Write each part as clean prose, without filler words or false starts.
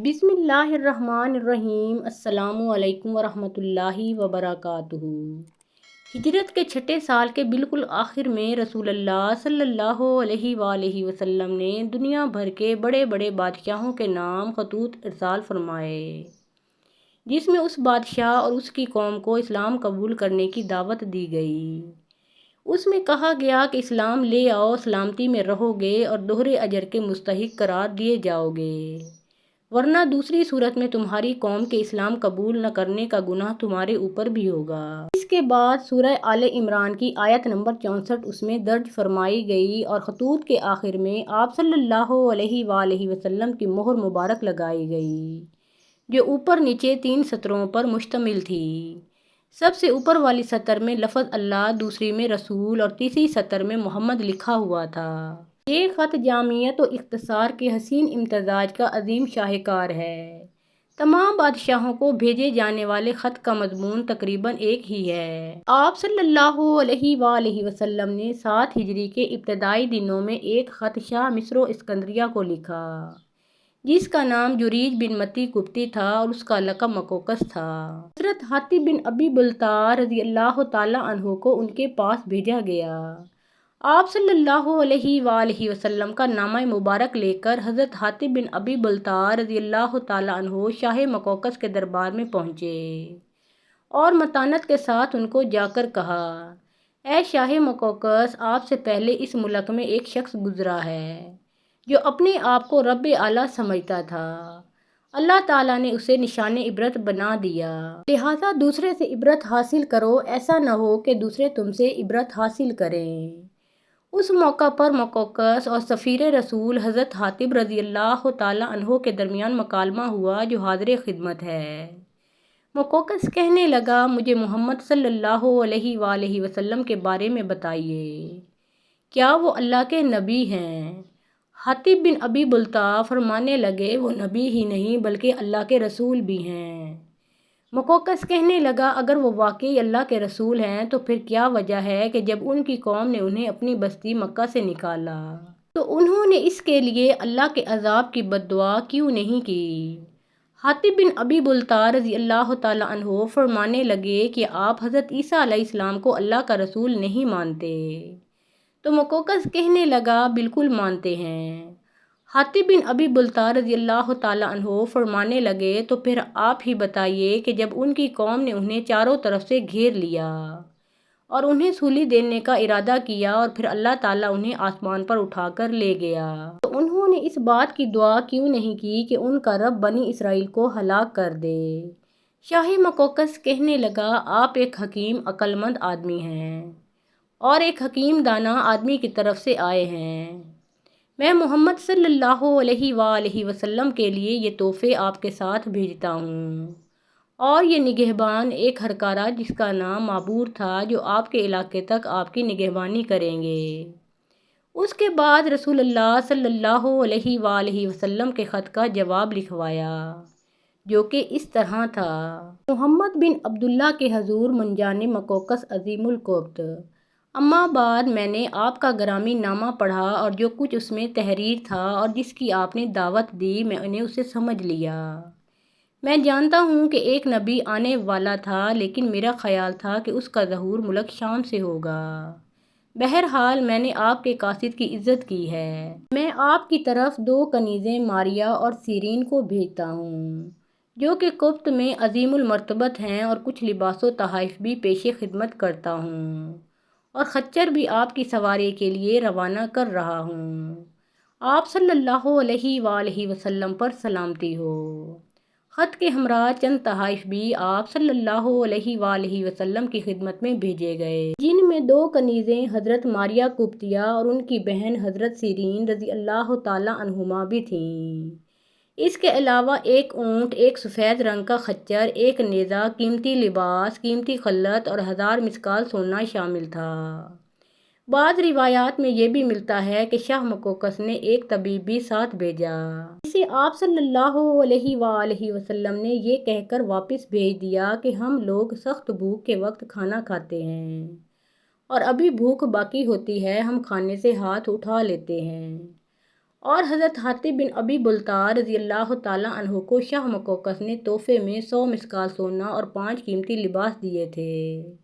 بسم اللہ الرحمن الرحیم۔ السلام علیکم ورحمۃ اللہ وبرکاتہ۔ ہجرت کے چھٹے سال کے بالکل آخر میں رسول اللہ صلی اللہ علیہ وآلہ وسلم نے دنیا بھر کے بڑے بڑے بادشاہوں کے نام خطوط ارسال فرمائے، جس میں اس بادشاہ اور اس کی قوم کو اسلام قبول کرنے کی دعوت دی گئی۔ اس میں کہا گیا کہ اسلام لے آؤ، سلامتی میں رہو گے اور دوہرے اجر کے مستحق قرار دیے جاؤ گے، ورنہ دوسری صورت میں تمہاری قوم کے اسلام قبول نہ کرنے کا گناہ تمہارے اوپر بھی ہوگا۔ اس کے بعد سورہ آل عمران کی آیت نمبر 64 اس میں درج فرمائی گئی اور خطوط کے آخر میں آپ صلی اللہ علیہ وآلہ وسلم کی مہر مبارک لگائی گئی، جو اوپر نیچے 3 سطروں پر مشتمل تھی۔ سب سے اوپر والی سطر میں لفظ اللہ، دوسری میں رسول اور تیسری سطر میں محمد لکھا ہوا تھا۔ یہ خط جامعیت و اختصار کے حسین امتزاج کا عظیم شاہکار ہے۔ تمام بادشاہوں کو بھیجے جانے والے خط کا مضمون تقریباً ایک ہی ہے۔ آپ صلی اللہ علیہ وآلہ وسلم نے 7 ہجری کے ابتدائی دنوں میں ایک خط شاہ مصر و اسکندریہ کو لکھا، جس کا نام جریج بن متی قبطی تھا اور اس کا لقب مکوکس تھا۔ حضرت حاطب بن ابی بلتع رضی اللہ تعالیٰ عنہ کو ان کے پاس بھیجا گیا۔ آپ صلی اللہ علیہ وآلہ وسلم کا نامہ مبارک لے کر حضرت حاطب بن ابی بلتع رضی اللہ تعالیٰ عنہ شاہ مکوکس کے دربار میں پہنچے اور متانت کے ساتھ ان کو جا کر کہا، اے شاہ مکوکس، آپ سے پہلے اس ملک میں ایک شخص گزرا ہے جو اپنے آپ کو رب اعلیٰ سمجھتا تھا۔ اللہ تعالیٰ نے اسے نشان عبرت بنا دیا، لہٰذا دوسرے سے عبرت حاصل کرو، ایسا نہ ہو کہ دوسرے تم سے عبرت حاصل کریں۔ اس موقع پر مکوکس اور سفیر رسول حضرت حاطب رضی اللہ تعالیٰ عنہ کے درمیان مکالمہ ہوا، جو حاضر خدمت ہے۔ مکوکس کہنے لگا، مجھے محمد صلی اللہ علیہ وآلہ وسلم کے بارے میں بتائیے، کیا وہ اللہ کے نبی ہیں؟ حاطب بن ابی بلتع فرمانے لگے، وہ نبی ہی نہیں بلکہ اللہ کے رسول بھی ہیں۔ مکوکس کہنے لگا، اگر وہ واقعی اللہ کے رسول ہیں تو پھر کیا وجہ ہے کہ جب ان کی قوم نے انہیں اپنی بستی مکہ سے نکالا تو انہوں نے اس کے لیے اللہ کے عذاب کی بد دعا کیوں نہیں کی؟ حاطب بن ابی بلتع رضی اللہ تعالیٰ عنہ فرمانے لگے کہ آپ حضرت عیسیٰ علیہ السلام کو اللہ کا رسول نہیں مانتے؟ تو مکوکس کہنے لگا، بالکل مانتے ہیں۔ حاطب بن ابی بلتع رضی اللہ تعالیٰ عنہ فرمانے لگے، تو پھر آپ ہی بتائیے کہ جب ان کی قوم نے انہیں چاروں طرف سے گھیر لیا اور انہیں سولی دینے کا ارادہ کیا اور پھر اللہ تعالیٰ انہیں آسمان پر اٹھا کر لے گیا، تو انہوں نے اس بات کی دعا کیوں نہیں کی کہ ان کا رب بنی اسرائیل کو ہلاک کر دے؟ شاہ مکوکس کہنے لگا، آپ ایک حکیم عقل مند آدمی ہیں اور ایک حکیم دانا آدمی کی طرف سے آئے ہیں۔ میں محمد صلی اللہ علیہ وآلہ وسلم کے لیے یہ تحفے آپ کے ساتھ بھیجتا ہوں، اور یہ نگہبان ایک ہرکارہ جس کا نام معبور تھا، جو آپ کے علاقے تک آپ کی نگہبانی کریں گے۔ اس کے بعد رسول اللہ صلی اللہ علیہ وآلہ وسلم کے خط کا جواب لکھوایا، جو کہ اس طرح تھا، محمد بن عبداللہ کے حضور منجان مکوکس عظیم القبط، اما بعد، میں نے آپ کا گرامی نامہ پڑھا اور جو کچھ اس میں تحریر تھا اور جس کی آپ نے دعوت دی، میں نے اسے سمجھ لیا۔ میں جانتا ہوں کہ ایک نبی آنے والا تھا، لیکن میرا خیال تھا کہ اس کا ظہور ملک شام سے ہوگا۔ بہرحال میں نے آپ کے قاصد کی عزت کی ہے۔ میں آپ کی طرف 2 کنیزیں ماریہ اور سیرین کو بھیجتا ہوں، جو کہ قبط میں عظیم المرتبت ہیں، اور کچھ لباس و تحائف بھی پیش خدمت کرتا ہوں، اور خچر بھی آپ کی سواری کے لیے روانہ کر رہا ہوں۔ آپ صلی اللہ علیہ وآلہ وسلم پر سلامتی ہو۔ خط کے ہمراہ چند تحائف بھی آپ صلی اللہ علیہ وآلہ وسلم کی خدمت میں بھیجے گئے، جن میں 2 کنیزیں حضرت ماریہ قبطیہ اور ان کی بہن حضرت سیرین رضی اللہ تعالیٰ عنہما بھی تھیں۔ اس کے علاوہ 1 اونٹ، 1 سفید رنگ کا خچر، 1 نیزہ، قیمتی لباس، قیمتی خلعت اور 1000 مسکال سونا شامل تھا۔ بعض روایات میں یہ بھی ملتا ہے کہ شاہ مکوکس نے ایک طبیب بھی ساتھ بھیجا، جسے آپ صلی اللہ علیہ وآلہ وسلم نے یہ کہہ کر واپس بھیج دیا کہ ہم لوگ سخت بھوک کے وقت کھانا کھاتے ہیں اور ابھی بھوک باقی ہوتی ہے، ہم کھانے سے ہاتھ اٹھا لیتے ہیں اور حضرت حاتب بن ابی بلتع رضی اللہ تعالیٰ عنہ کو شاہ مقوقس نے تحفے میں 100 مسکال سونا اور 5 قیمتی لباس دیے تھے۔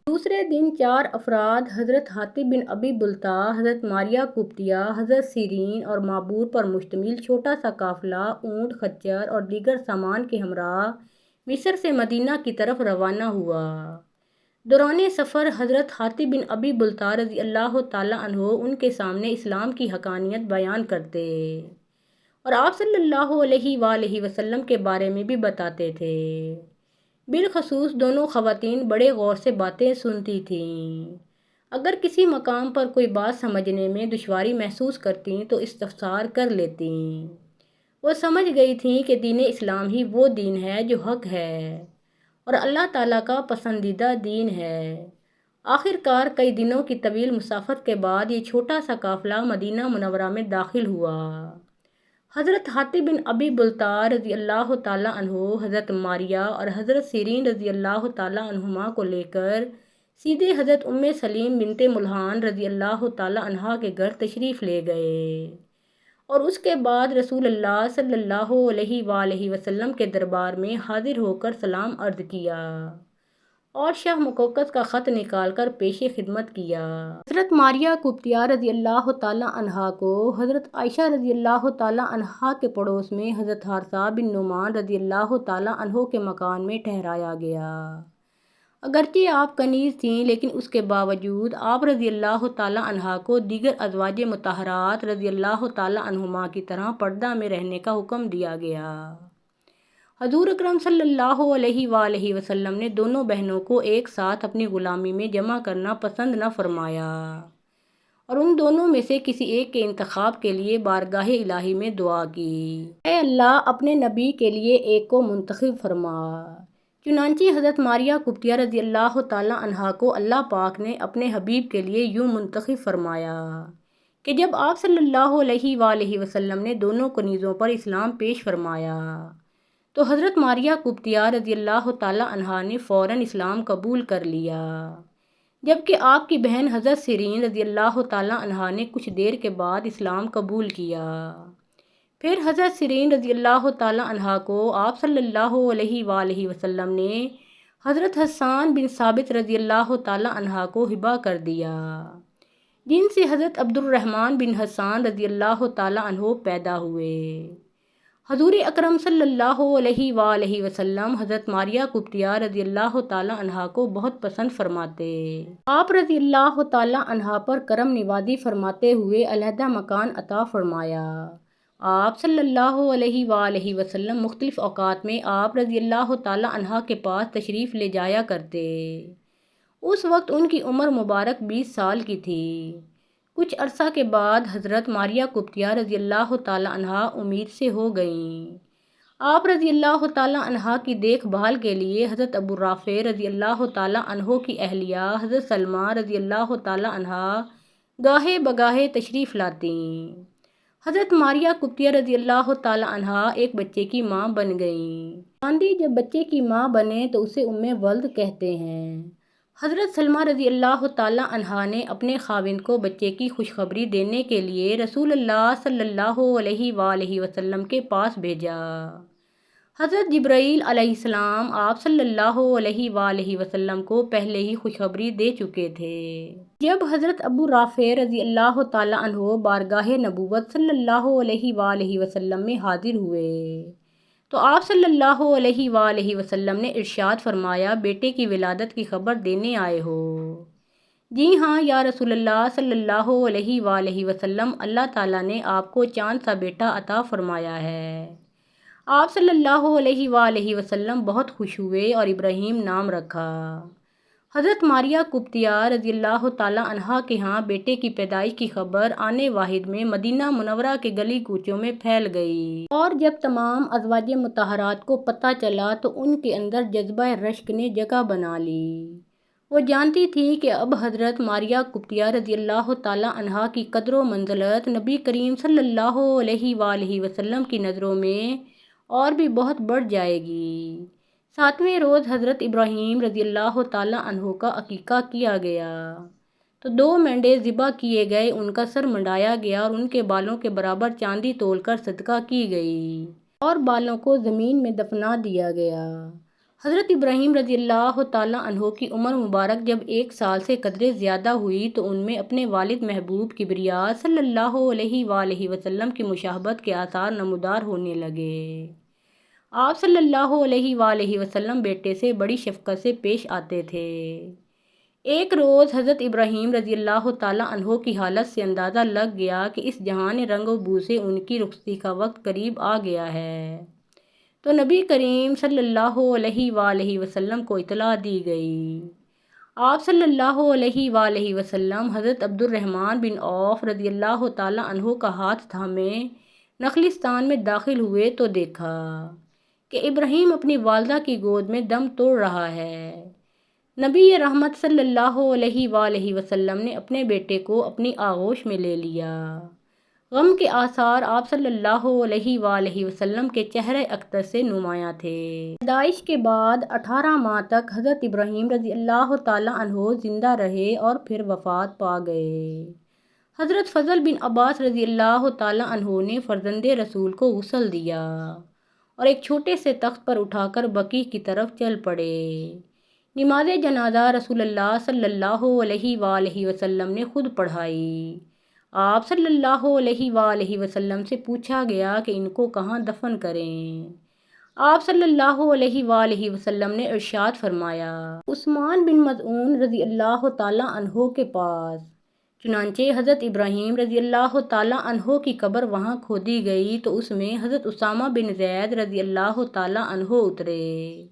دوسرے دن 4 افراد حضرت حاتب بن ابی بلتع، حضرت ماریہ قبطیہ، حضرت سیرین اور معبور پر مشتمل چھوٹا سا قافلہ اونٹ، خچر اور دیگر سامان کے ہمراہ مصر سے مدینہ کی طرف روانہ ہوا۔ دوران سفر حضرت حاتب بن ابی بلتع رضی اللہ تعالیٰ عنہ ان کے سامنے اسلام کی حقانیت بیان کرتے اور آپ صلی اللہ علیہ وآلہ وسلم کے بارے میں بھی بتاتے تھے۔ بالخصوص دونوں خواتین بڑے غور سے باتیں سنتی تھیں۔ اگر کسی مقام پر کوئی بات سمجھنے میں دشواری محسوس کرتیں تو استفسار کر لیتیں۔ وہ سمجھ گئی تھیں کہ دین اسلام ہی وہ دین ہے جو حق ہے اور اللہ تعالیٰ کا پسندیدہ دین ہے۔ آخر کار کئی دنوں کی طویل مسافت کے بعد یہ چھوٹا سا قافلہ مدینہ منورہ میں داخل ہوا۔ حضرت حاتب بن ابی بلتع رضی اللہ تعالیٰ عنہ حضرت ماریہ اور حضرت سیرین رضی اللہ تعالیٰ عنہما کو لے کر سیدھے حضرت سلیم بنت ملحان رضی اللہ تعالیٰ عنہا کے گھر تشریف لے گئے اور اس کے بعد رسول اللہ صلی اللہ علیہ وآلہ وسلم کے دربار میں حاضر ہو کر سلام عرض کیا اور شاہ مقوقس کا خط نکال کر پیش خدمت کیا۔ حضرت ماریہ قبطیہ رضی اللہ تعالیٰ عنہا کو حضرت عائشہ رضی اللہ تعالیٰ عنہا کے پڑوس میں حضرت حارثہ بن نعمان رضی اللہ تعالیٰ عنہ کے مکان میں ٹھہرایا گیا۔ اگرچہ آپ کنیز تھیں لیکن اس کے باوجود آپ رضی اللہ تعالیٰ عنہا کو دیگر ازواج مطہرات رضی اللہ تعالیٰ عنہما کی طرح پردہ میں رہنے کا حکم دیا گیا۔ حضور اکرم صلی اللہ علیہ وآلہ وسلم نے دونوں بہنوں کو ایک ساتھ اپنی غلامی میں جمع کرنا پسند نہ فرمایا اور ان دونوں میں سے کسی ایک کے انتخاب کے لیے بارگاہ الہی میں دعا کی، اے اللہ اپنے نبی کے لیے ایک کو منتخب فرما۔ چنانچہ حضرت ماریہ قبطیہ رضی اللہ تعالیٰ عنہا کو اللہ پاک نے اپنے حبیب کے لیے یوں منتخب فرمایا کہ جب آپ صلی اللہ علیہ وآلہ وسلم نے دونوں کنیزوں پر اسلام پیش فرمایا تو حضرت ماریہ قبطیہ رضی اللہ تعالیٰ عنہا نے فوراً اسلام قبول کر لیا، جبکہ آپ کی بہن حضرت سیرین رضی اللہ تعالیٰ عنہا نے کچھ دیر کے بعد اسلام قبول کیا۔ پھر حضرت سیرین رضی اللہ تعالیٰ عنہا کو آپ صلی اللہ علیہ وآلہ وسلم نے حضرت حسان بن ثابت رضی اللہ تعالیٰ عنہا کو ہبہ کر دیا، جن سے حضرت عبد الرحمن بن حسان رضی اللہ تعالیٰ عنہ پیدا ہوئے۔ حضور اکرم صلی اللہ علیہ وآلہ وسلم حضرت ماریہ قبطیہ رضی اللہ تعالیٰ عنہا کو بہت پسند فرماتے۔ آپ رضی اللہ تعالیٰ عنہا پر کرم نوازی فرماتے ہوئے علیحدہ مکان عطا فرمایا۔ آپ صلی اللہ علیہ وآلہ وسلم مختلف اوقات میں آپ رضی اللہ تعالیٰ عنہا کے پاس تشریف لے جایا کرتے۔ اس وقت ان کی عمر مبارک 20 سال کی تھی۔ کچھ عرصہ کے بعد حضرت ماریہ قبطیہ رضی اللہ تعالیٰ عنہا امیر سے ہو گئیں۔ آپ رضی اللہ تعالیٰ عنہا کی دیکھ بھال کے لیے حضرت ابو رافع رضی اللہ تعالیٰ عنہ کی اہلیہ حضرت سلمہ رضی اللہ تعالیٰ عنہا گاہے بگاہے تشریف لاتیں۔ حضرت ماریہ قبطیہ رضی اللہ تعالیٰ عنہا ایک بچے کی ماں بن گئیں۔ باندی جب بچے کی ماں بنے تو اسے ولد کہتے ہیں۔ حضرت سلمہ رضی اللہ تعالیٰ عنہا نے اپنے خاوند کو بچے کی خوشخبری دینے کے لیے رسول اللہ صلی اللہ علیہ وآلہ وسلم کے پاس بھیجا۔ حضرت جبرائیل علیہ السلام آپ صلی اللہ علیہ وآلہ وسلم کو پہلے ہی خوشخبری دے چکے تھے۔ جب حضرت ابو رافع رضی اللہ تعالیٰ عنہ بارگاہ نبوت صلی اللہ علیہ وآلہ وسلم میں حاضر ہوئے تو آپ صلی اللہ علیہ وآلہ وسلم نے ارشاد فرمایا، بیٹے کی ولادت کی خبر دینے آئے ہو؟ جی ہاں یا رسول اللہ صلی اللہ علیہ وآلہ وسلم، اللہ تعالیٰ نے آپ کو چاند سا بیٹا عطا فرمایا ہے۔ آپ صلی اللہ علیہ وآلہ وسلم بہت خوش ہوئے اور ابراہیم نام رکھا۔ حضرت ماریہ قبطیہ رضی اللہ تعالیٰ عنہا کے ہاں بیٹے کی پیدائش کی خبر آنے واحد میں مدینہ منورہ کے گلی کوچوں میں پھیل گئی اور جب تمام ازواج مطہرات کو پتہ چلا تو ان کے اندر جذبہ رشک نے جگہ بنا لی۔ وہ جانتی تھی کہ اب حضرت ماریہ قبطیہ رضی اللہ تعالیٰ عنہا کی قدر و منزلت نبی کریم صلی اللہ علیہ وآلہ وسلم کی نظروں میں اور بھی بہت بڑھ جائے گی۔ 7ویں روز حضرت ابراہیم رضی اللہ تعالیٰ عنہ کا عقیقہ کیا گیا۔ تو 2 مینڈے ذبح کیے گئے، ان کا سر منڈایا گیا اور ان کے بالوں کے برابر چاندی تول کر صدقہ کی گئی اور بالوں کو زمین میں دفنا دیا گیا۔ حضرت ابراہیم رضی اللہ تعالیٰ عنہ کی عمر مبارک جب 1 سال سے قدرے زیادہ ہوئی تو ان میں اپنے والد محبوب کبریا صلی اللہ علیہ وآلہ وسلم کی مشابہت کے آثار نمودار ہونے لگے۔ آپ صلی اللہ علیہ وآلہ وسلم بیٹے سے بڑی شفقت سے پیش آتے تھے۔ ایک روز حضرت ابراہیم رضی اللہ تعالیٰ عنہ کی حالت سے اندازہ لگ گیا کہ اس جہان رنگ و بو سے ان کی رخصتی کا وقت قریب آ گیا ہے، تو نبی کریم صلی اللہ علیہ وآلہ وسلم کو اطلاع دی گئی۔ آپ صلی اللہ علیہ وآلہ وسلم حضرت عبد الرحمن بن عوف رضی اللہ تعالیٰ عنہ کا ہاتھ تھامے نخلستان میں داخل ہوئے تو دیکھا کہ ابراہیم اپنی والدہ کی گود میں دم توڑ رہا ہے۔ نبی رحمت صلی اللہ علیہ وآلہ وسلم نے اپنے بیٹے کو اپنی آغوش میں لے لیا۔ غم کے آثار آپ صلی اللہ علیہ وآلہ وسلم کے چہرہ اقدس سے نمایاں تھے۔ پیدائش کے بعد 18 ماہ تک حضرت ابراہیم رضی اللہ تعالیٰ عنہ زندہ رہے اور پھر وفات پا گئے۔ حضرت فضل بن عباس رضی اللہ تعالیٰ عنہ نے فرزند رسول کو غسل دیا اور ایک چھوٹے سے تخت پر اٹھا کر بقیع کی طرف چل پڑے۔ نماز جنازہ رسول اللہ صلی اللہ علیہ وآلہ وسلم نے خود پڑھائی۔ آپ صلی اللہ علیہ وآلہ وسلم سے پوچھا گیا کہ ان کو کہاں دفن کریں۔ آپ صلی اللہ علیہ وآلہ وسلم نے ارشاد فرمایا، عثمان بن مظعون رضی اللہ تعالیٰ عنہ کے پاس۔ چنانچہ حضرت ابراہیم رضی اللہ تعالیٰ عنہ کی قبر وہاں کھودی گئی تو اس میں حضرت اسامہ بن زید رضی اللہ تعالیٰ عنہ اترے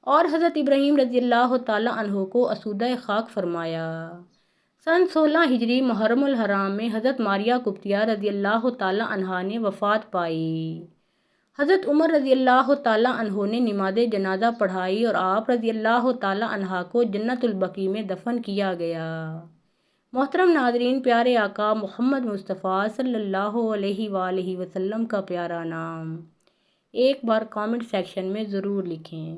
اور حضرت ابراہیم رضی اللہ تعالیٰ عنہ کو اسودہ خاک فرمایا۔ سن 16 ہجری محرم الحرام میں حضرت ماریہ قبطیہ رضی اللہ تعالیٰ عنہا نے وفات پائی۔ حضرت عمر رضی اللہ تعالیٰ عنہ نے نماز جنازہ پڑھائی اور آپ رضی اللہ تعالیٰ عنہا کو جنت البقیع میں دفن کیا گیا۔ محترم ناظرین، پیارے آقا محمد مصطفیٰ صلی اللہ علیہ وآلہ وسلم کا پیارا نام ایک بار کامنٹ سیکشن میں ضرور لکھیں۔